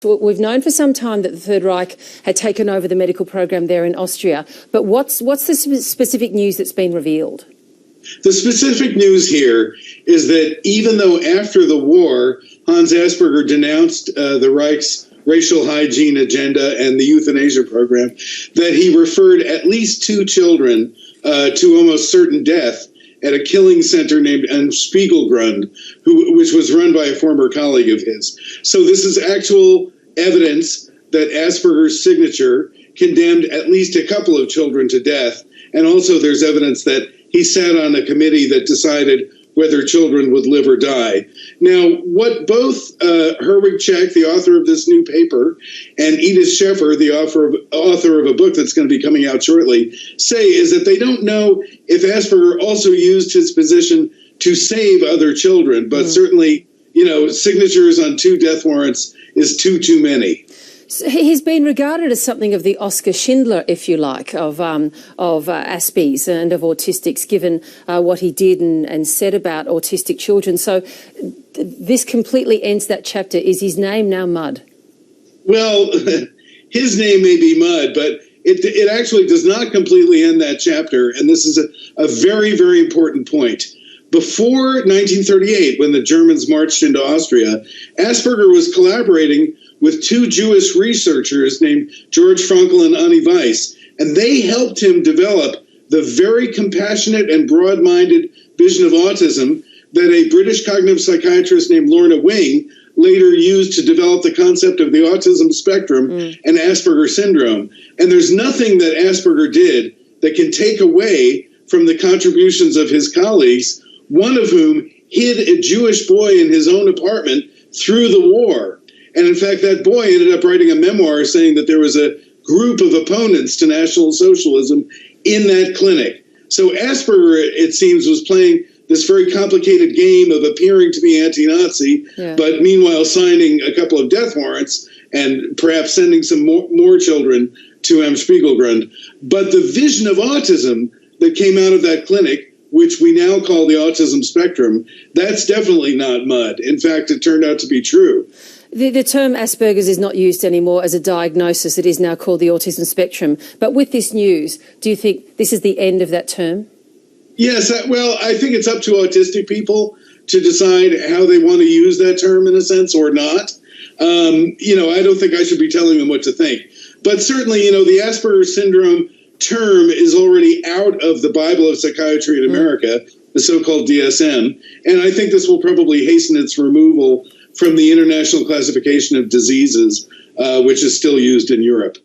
We've known for some time that the Third Reich had taken over the medical program there in Austria, but what's the specific news that's been revealed? The specific news here is that even though after the war, Hans Asperger denounced the Reich's racial hygiene agenda and the euthanasia program, that he referred at least 2 children to almost certain death at a killing center named Spiegelgrund, which was run by a former colleague of his. So this is actual evidence that Asperger's signature condemned at least a couple of children to death. And also there's evidence that he sat on a committee that decided whether children would live or die. Now, what both Herwig Czech, the author of this new paper, and Edith Schaeffer, the author of a book that's going to be coming out shortly, say is that they don't know if Asperger also used his position to save other children, but certainly, signatures on 2 death warrants is too many. So he's been regarded as something of the Oscar Schindler, if you like, of Aspies and of autistics, given what he did and said about autistic children. So this completely ends that chapter. Is his name now Mud? Well, his name may be Mud, but it actually does not completely end that chapter. And this is a very, very important point. Before 1938, when the Germans marched into Austria, Asperger was collaborating with 2 Jewish researchers named George Frankl and Annie Weiss, and they helped him develop the very compassionate and broad-minded vision of autism that a British cognitive psychiatrist named Lorna Wing later used to develop the concept of the autism spectrum and Asperger syndrome. And there's nothing that Asperger did that can take away from the contributions of his colleagues, one of whom hid a Jewish boy in his own apartment through the war. And in fact, that boy ended up writing a memoir saying that there was a group of opponents to National Socialism in that clinic. So Asperger, it seems, was playing this very complicated game of appearing to be anti-Nazi, but meanwhile signing a couple of death warrants and perhaps sending some more children to Spiegelgrund. But the vision of autism that came out of that clinic, which we now call the autism spectrum, that's definitely not mud. In fact, it turned out to be true. The term Asperger's is not used anymore as a diagnosis. It is now called the autism spectrum. But with this news, do you think this is the end of that term? Yes, well, I think it's up to autistic people to decide how they want to use that term in a sense or not. I don't think I should be telling them what to think. But certainly, the Asperger syndrome term is already out of the Bible of Psychiatry in America, the so-called DSM. And I think this will probably hasten its removal from the International Classification of Diseases, which is still used in Europe.